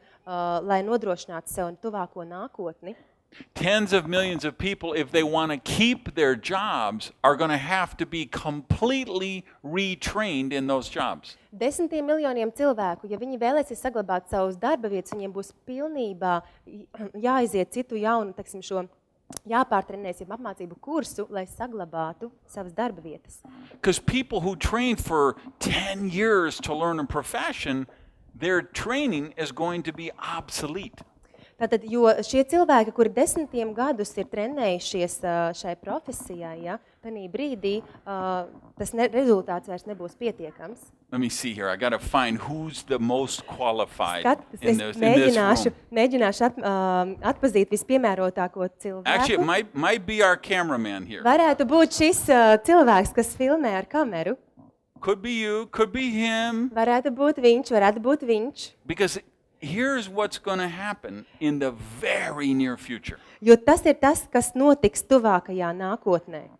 lai nodrošinātu sev tuvāko nākotni. Tens of millions of people, if they want to keep their jobs, are going to have to be completely retrained in those jobs. 10 miljoniem cilvēku, ja viņi vēlēsies saglabāt savus darba vietas, viņiem būs pilnībā jāiziet citu jaunu, šo jāpārtrenēs apmācību kursu, lai saglabātu savas darba vietas. Because people who train for 10 years to learn a profession, their training is going to be obsolete. Tātad, jo šie cilvēki, kuri 10 gadus ir trenējušies šai profesijai, ja, tanī brīdī tas rezultāts vairs nebūs pietiekams. Let me see here. I got to find who's the most qualified Es in this room. mēģināšu atpazīt vispiemērotāko Actually, it cilvēku. might be our cameraman here. Varētu būt šis cilvēks, kas filmē ar kameru. Could be you, could be him. Varētu būt viņš. Because here's what's going to happen in the very near future. Jo tas ir tas, kas notiks tuvākajā nākotnē.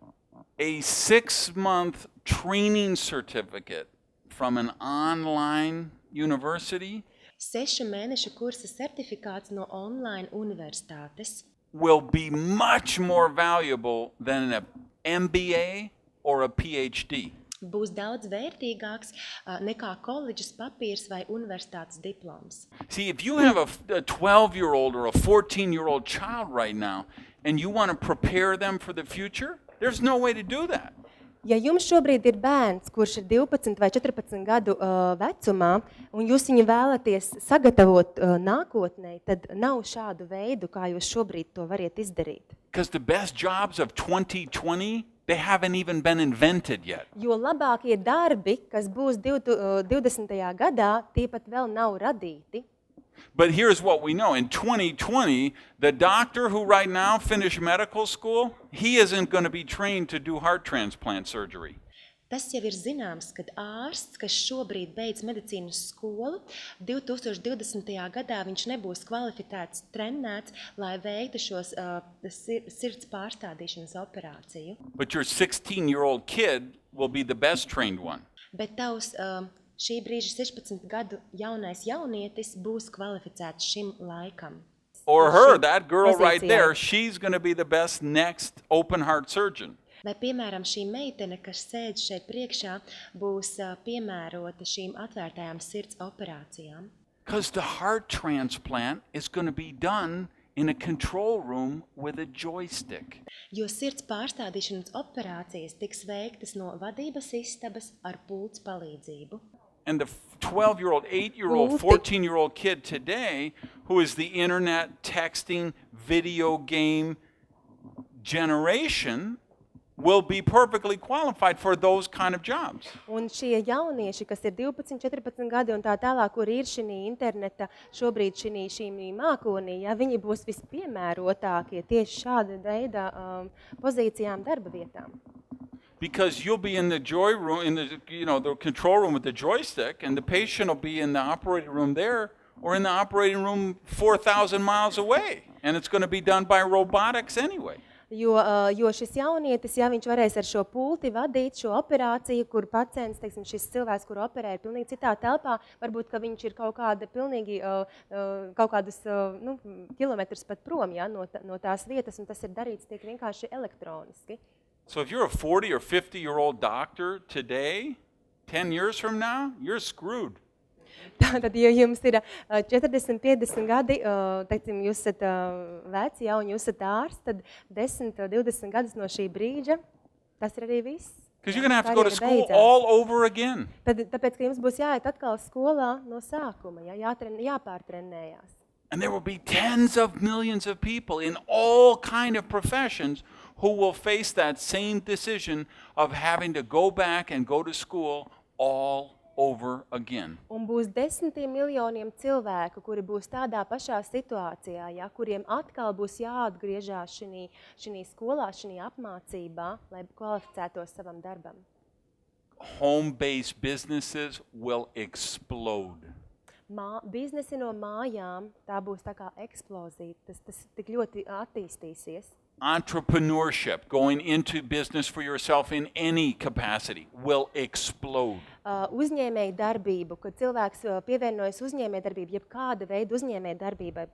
A 6-month training certificate from an online university 6 mēnešu kursa certifikāts no online universitātes will be much more valuable than an MBA or a PhD. būs daudz vērtīgāks nekā koledžas papīrs vai universitātes diploms. See, if you have a 12-year-old or a 14-year-old child right now and you want to prepare them for the future, there's no way to do that. Ja jums šobrīd ir bērns, kurš ir 12 vai 14 gadu vecumā, un jūs viņu vēlaties sagatavot nākotnē, tad nav šādu veidu, kā jūs šobrīd to variet izdarīt. Because the best jobs of 2020, they haven't even been invented yet. Jo labākie darbi, kas būs 20. gadā, tie pat vēl nav radīti. But here's what we know. In 2020, the doctor who right now finished medical school, he isn't going to be trained to do heart transplant surgery. Tas jau ir zināms, kad ārsts, kas šobrīd beidz medicīnas skolu, 2020. gadā viņš nebūs kvalificēts, trenēts, lai veiktu šos sirds pārstādīšanas operāciju. But your 16-year-old kid will be the best trained one. Bet tavs šī brīža 16 gadu jaunais jaunietis būs kvalificēts šim laikam. Or her, that girl right pozīcijai. there, she's going to be the best next open heart surgeon. Vai, piemēram, šī meitene, kas sēd šeit priekšā, būs piemērota šīm atvērtajām sirds operācijām? Because the heart transplant is going to be done in a control room with a joystick. Jo sirds pārstādīšanas operācijas tiks veiktas no vadības istabas ar pults palīdzību. And the 12-year-old, 8-year-old, 14-year-old kid today, who is the internet, texting, video game generation, will be perfectly qualified for those kind of jobs. Un šie jaunieši, kas ir 12, 14 gadi un tā tālāk, kur ir šī interneta šobrīd šī mākonī, ja, viņi būs vispiemērotākie tieši šāda veida pozīcijām darba vietām. Because you'll be in the joy room, in the control room with the joystick, and the patient will be in the operating room there, or in the operating room 4,000 miles away, and it's going to be done by robotics anyway. Jo šis jaunietis, ja viņš varēs ar šo pulti vadīt šo operāciju, kur pacients, teiksim, šis cilvēks, kur operē, ir pilnīgi citā telpā, varbūt, ka viņš ir kaut kāda pilnīgi, kaut kādus kilometrus pat prom, ja, no tās vietas, un tas ir darīts tiek vienkārši elektroniski. So if you're a 40 or 50-year-old doctor today, 10 years from now, you're screwed. Tātad, ja jums ir 40, 50 gadi, teiksim, jūs esat veci, ja, un jūs esat ārsts, tad 10, 20 gadus no šī brīža, tas ir arī viss. Because you're going to have to go to school all over again. Tāpēc, ka jums būs jāiet atkal skolā no sākuma, ja, jāpārtrenējās. And there will be tens of millions of people in all kind of professions who will face that same decision of having to go back and go to school all over again. Un būs 10 miljoniem cilvēku, kuri būs tādā pašā situācijā, ja, kuriem atkal būs jāatgriežās šī skolā, šī apmācībā, lai kvalificētos savam darbam. Home-based businesses will explode. Biznesi no mājām, tā būs tā kā eksplozija, tas tik ļoti attīstīsies. Entrepreneurship, going into business for yourself in any capacity, will explode. Uzņēmēja darbību, kad cilvēks pievienojas uzņēmēja darbību, jeb kāda veida uzņēmēja darbībai,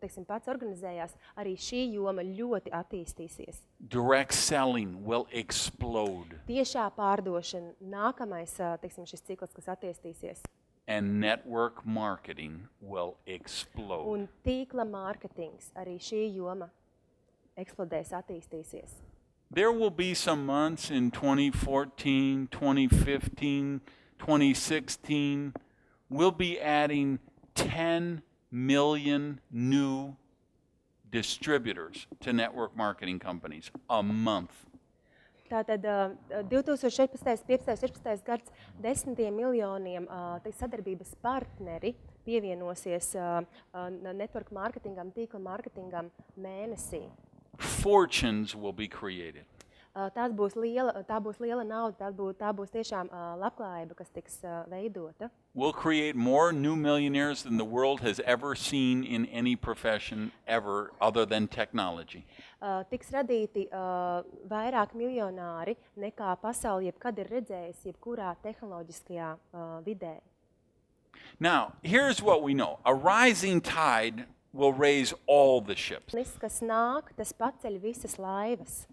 teiksim, pats organizējās, arī šī joma ļoti attīstīsies. Direct selling will explode. Tiešā pārdošana, nākamais, teiksim, šis cikls, kas attīstīsies. And network marketing will explode. Un tīkla mārketings, arī šī joma eksplodēs, attīstīsies. There will be some months in 2014, 2015, 2016, we'll be adding 10 million new distributors to network marketing companies a month. Tātad 2014, 15, 16 gads 10 miljoniem sadarbības partneri pievienosies network marketingam, tīkla marketingam mēnesī. Fortunes will be created. Tā būs liela nauda, tā būs tiešām labklājība, kas tiks veidota. We'll create more new millionaires than the world has ever seen in any profession ever other than technology. Tiks radīti vairāk miljonāri nekā pasauli jebkad ir redzējis jebkurā tehnoloģiskajā vidē. Now, here's what we know. A rising tide will raise all the ships. Kas nāk, tas paceļ visas laivas.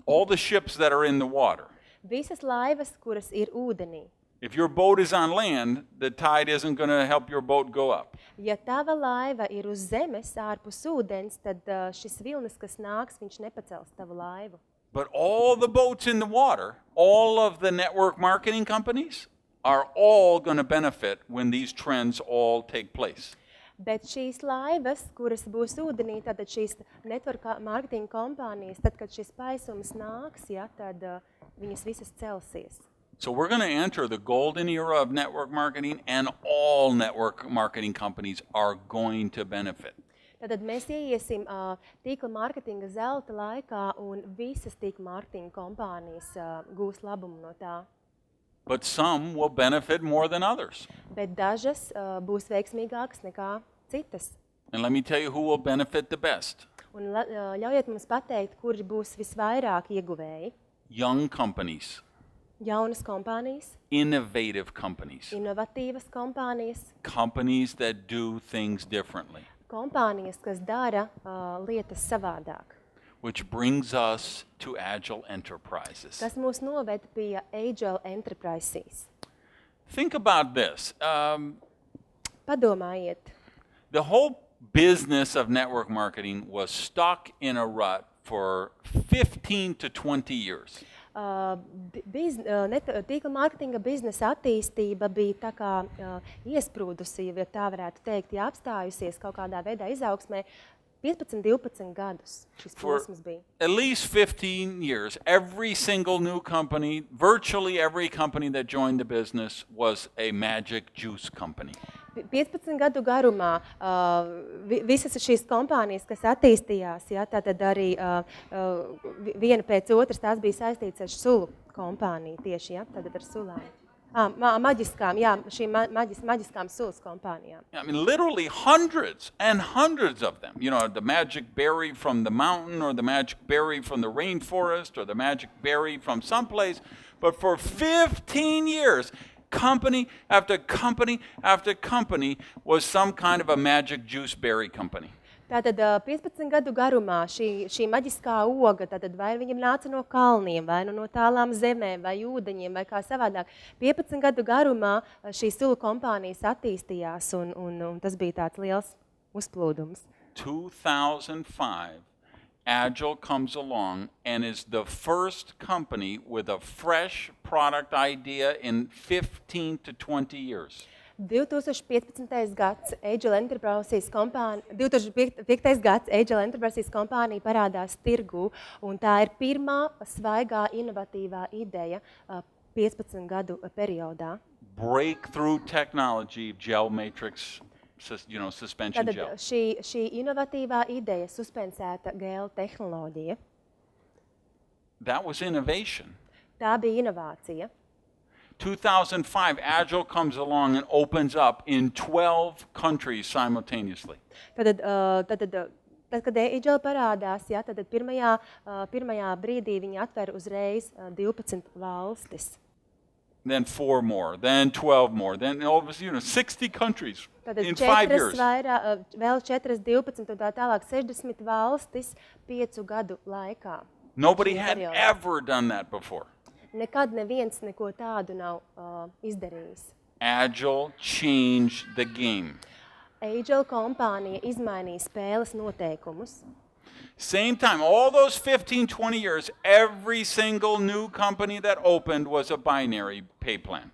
All the ships that are in the water. Visas laivas, kuras ir ūdenī. If your boat is on land, the tide isn't going to help your boat go up. Ja tava laiva ir uz zemes ārpus ūdens, tad šis vilnis, kas nāks, viņš nepacels tavu laivu. But all the boats in the water, all of the network marketing companies, are all going to benefit when these trends all take place. Bet šīs laivas, kuras būs ūdenī, tad šīs network marketing kompānijas, tad, kad šis paisums nāks, tad viņas visas celsies. So we're going to enter the golden era of network marketing, and all network marketing companies are going to benefit. Tad mēs ieiesim tīkla mārketinga zelta laikā, un visas tīkla mārketinga kompānijas gūs labumu no tā. But some will benefit more than others. Bet dažas būs veiksmīgākas nekā citas. And let me tell you who will benefit the best. Un ļaujiet mums pateikt, kuri būs visvairāk ieguvēji. Young companies. Jaunas kompānijas. Innovative companies. Inovatīvas kompānijas. Companies that do things differently. Kompānijas, kas dara lietas savādāk. Which brings us to agile enterprises. Kas mūs noved pie agile enterprises. Think about this. Padomājiet. The whole business of network marketing was stuck in a rut for 15 to 20 years. Tīkla mārketinga biznesa attīstība bija tā kā iesprūdusi, ja tā varētu teikt, ja apstājusies kaut kādā veidā izaugsmē. 15, 12 gadus šis posms bija. At least 15 years, every single new company, virtually every company that joined the business was a magic juice company. 15 gadu garumā visas šīs kompānijas, kas attīstījās, tātad arī viena pēc otras tās bija saistītas ar sulu kompāniju tieši, tātad ar sulām. Maģiskām, šīm maģiskām sulas kompānijām. I mean, literally hundreds and hundreds of them. You know, the magic berry from the mountain, or the magic berry from the rainforest, or the magic berry from someplace. But for 15 years, company after company after company was some kind of a magic juice berry company. Tātad 15 gadu garumā šī maģiskā oga, tātad vai viņam nāca no kalniem, vai no tālām zemēm, vai ūdeņiem, vai kā savādāk. 15 gadu garumā šīs sulu kompānijas attīstījās, un tas bija tāds liels uzplūdums. 2005, Agile comes along and is the first company with a fresh product idea in 15 to 20 years. 2015. gads Agile Enterprises kompānija parādās tirgū, un tā ir pirmā svaigā inovatīvā ideja 15 gadu periodā. Breakthrough technology, gel matrix, suspension Tad gel. šī inovatīvā ideja, suspensēta gēla tehnoloģija, That was innovation. tā bija inovācija. 2005, Agile comes along and opens up in 12 countries simultaneously. Tad, kad Agile parādās, tad pirmajā brīdī viņi atver uzreiz 12 valstis. Then 4 more, then 12 more, then 60 countries Tad in 5 years. Vēl 4, 12 un tā tālāk 60 valstis 5 gadu laikā. Nobody had ever done that before. Nekad neviens neko tādu nav izdarījis. Agile changed the game. Agile kompānija izmainīja spēles noteikumus. Same time, all those 15, 20 years, every single new company that opened was a binary pay plan.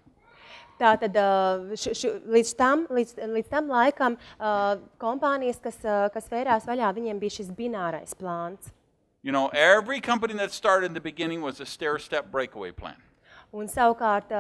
Tātad līdz tam laikam kompānijas, kas vērās vaļā, viņiem bija šis binārais plāns. You know, every company that started in the beginning was a stair-step breakaway plan. Un savukārt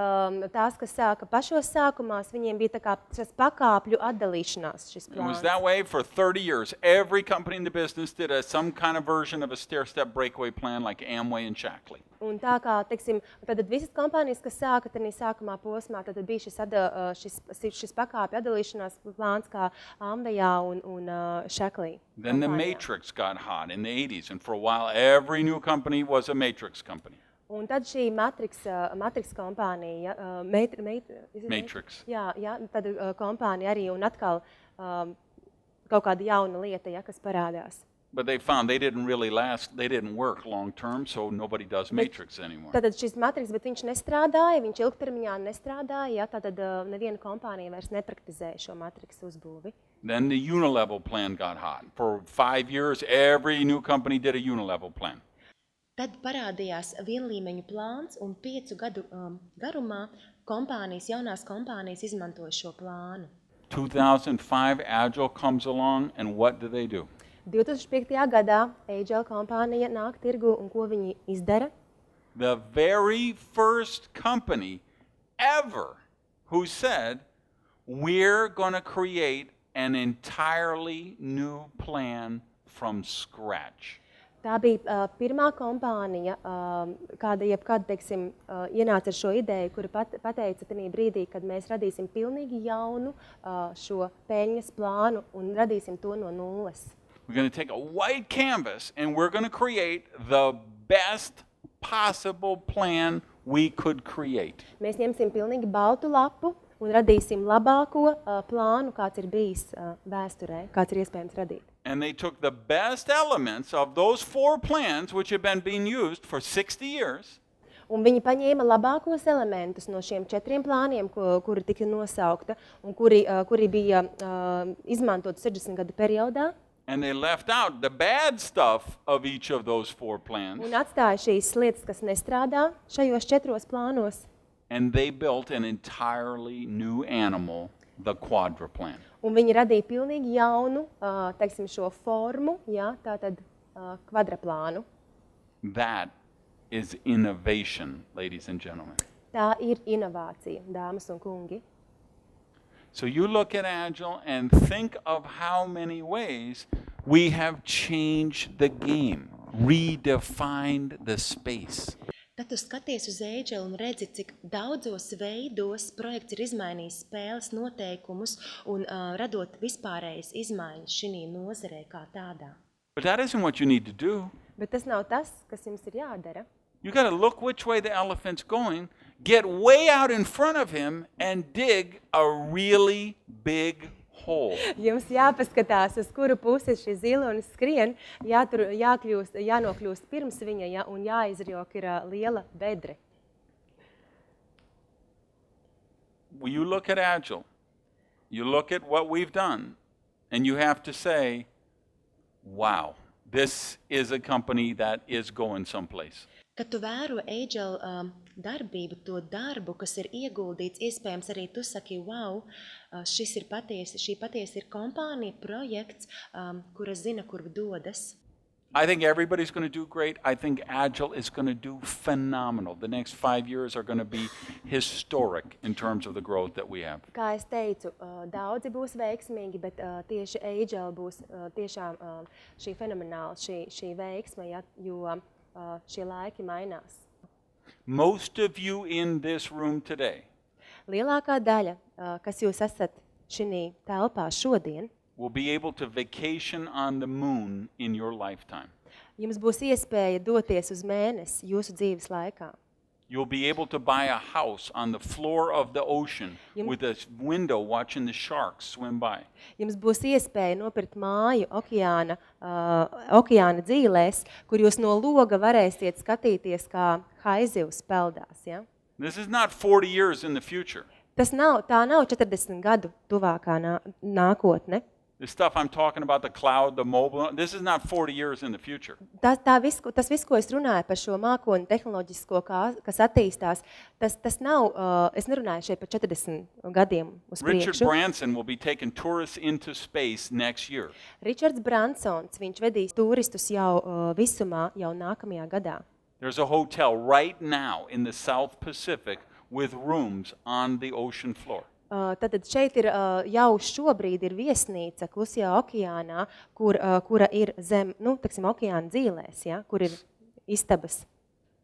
tās, kas sāka pašos sākumās, viņiem bija tā kā šis pakāpļu atdalīšanās šis It was plāns. that way for 30 years. Every company in the business did some kind of version of a stair-step breakaway plan like Amway and Shackley. Un tā kā, teiksim, tad visas kompānijas, kas sāka tādā sākumā posmā, tad bija šis pakāpju atdalīšanās plāns kā Amwayā un Shackley. Then the Matrix got hot in the 80s, and for a while every new company was a Matrix company. Un tad šī Matrix kompānija, Matrix. Jā, tad kompānija arī un atkal kaut kāda jauna lieta, kas parādās. But they found they didn't really last, they didn't work long term, so nobody does Matrix anymore. Tad šis Matrix, bet viņš nestrādāja, viņš ilgtermiņā nestrādāja, tad neviena kompānija vairs nepraktizēja šo Matrix uzbūvi. Then the unilevel plan got hot. For 5 years, every new company did a unilevel plan. Tad parādījās vienlīmeņu plāns, un 5 gadu garumā jaunās kompānijas izmantoja šo plānu. 2005, Agile comes along, and what do they do? 2005. gadā Agile kompānija nāk tirgu, un ko viņi izdara? The very first company ever who said, we're going to create an entirely new plan from scratch. Tā bija pirmā kompānija, kāda jebkad, teiksim, ienāca ar šo ideju, kura pateica tajā brīdī, kad mēs radīsim pilnīgi jaunu šo peļņas plānu un radīsim to no nulles. We're going to take a white canvas and we're going to create the best possible plan we could create. Mēs ņemsim pilnīgi baltu lapu un radīsim labāko plānu, kāds ir bijis vēsturē, kāds ir iespējams radīt. And they took the best elements of those 4 plans, which had been being used for 60 years. Un viņi paņēma labākos elementus no šiem 4 plāniem, kuri tika nosaukta un kuri bija izmantot 60 gadu periodā. And they left out the bad stuff of each of those 4 plans. Un atstāja šīs lietas, kas nestrādā šajos 4 plānos. And they built an entirely new animal, the quadra plan. Un viņi radīja pilnīgi jaunu, teiksim, šo formu, tātad kvadraplānu. That is innovation, ladies and gentlemen. Tā ir inovācija, dāmas un kungi. So you look at Agile and think of how many ways we have changed the game, redefined the space. Tad tu skaties uz Gage un redzi, cik daudzos veidos projekts ir izmainījis spēles noteikumus un radot vispārējas izmaiņas šī nozarē kā tādā. But that isn't what you need to do. Bet tas nav tas, kas jums ir jādara. You got to look which way the elephant's going, get way out in front of him, and dig a really big hole. Jums jāpaskatās, uz kuru pusi šī zilonis skrien, jānokļūst pirms viņa, un jāizrjok ir liela bedre. When you look at Agile, you look at what we've done, and you have to say, wow, this is a company that is going someplace. Kad tu vēro Agile darbību, to darbu, kas ir ieguldīts, iespējams arī tu saki, wow, šī patiesi ir kompānija, projekts, kura zina, kur dodas. I think everybody's going to do great. I think Agile is going to do phenomenal. The next 5 years are going to be historic in terms of the growth that we have. Kā es teicu, daudzi būs veiksmīgi, bet tieši Agile būs tiešām šī fenomenāla, šī veiksme, jo šie laiki mainās. Most of you in this room today Lielākā daļa, kas jūs esat šī telpā šodien, will be able to vacation on the moon in your lifetime. jums būs iespēja doties uz mēnesi jūsu dzīves laikā. You'll be able to buy a house on the floor of the ocean with a window watching the sharks swim by. Jums būs iespēja nopirkt māju okeāna dzīlēs, kur jūs no loga varēsiet skatīties, kā haizivs peldās. Ja? This is not 40 years in the future. Tā nav 40 gadu tuvākā nākotne. The stuff I'm talking about, the cloud, the mobile, this is not 40 years in the future. Tas viss, ko es runāju par šo mākoņu tehnoloģisko, kas attīstās, tas nav, es nerunāju šeit par 40 gadiem uz Richard priekšu. Branson will be taking tourists into space next year. Ričards Bransons, viņš vedīs turistus jau visumā jau nākamajā gadā. There's a hotel right now in the South Pacific with rooms on the ocean floor. Tad šeit ir jau šobrīd ir viesnīca Klusajā okeānā, kura ir zem, okeāna dzīlēs, ja, kur ir istabas.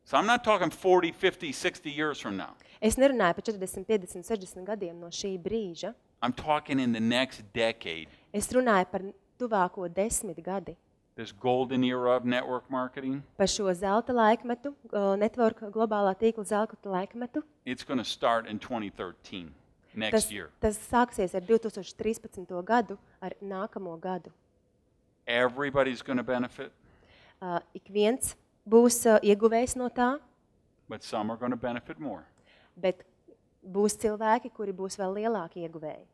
So I'm not talking 40, 50, 60 years from now. Es nerunāju par 40, 50, 60 gadiem no šī brīža. I'm talking in the next decade. Es runāju par tuvāko 10 gadi. This golden era of network marketing, Par šo zelta laikmetu, network globālā tīkla zelta laikmetu. it's going to start in 2013, next year. Tas sāksies ar 2013. gadu, ar nākamo gadu. Everybody's going to benefit, Ik viens būs ieguvējs no tā, but some are going to benefit more. bet būs cilvēki, kuri būs vēl lielāki ieguvēji.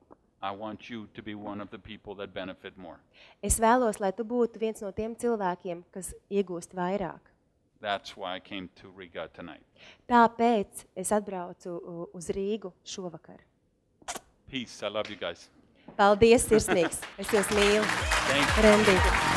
I want you to be one of the people that benefit more. Es vēlos, lai tu būtu viens no tiem cilvēkiem, kas iegūst vairāk. That's why I came to Riga tonight. Tāpēc es atbraucu uz Rīgu šovakar. Peace. I love you guys. Paldies, sirsnīgs! Es jūs mīlu! Thank you. Rendi!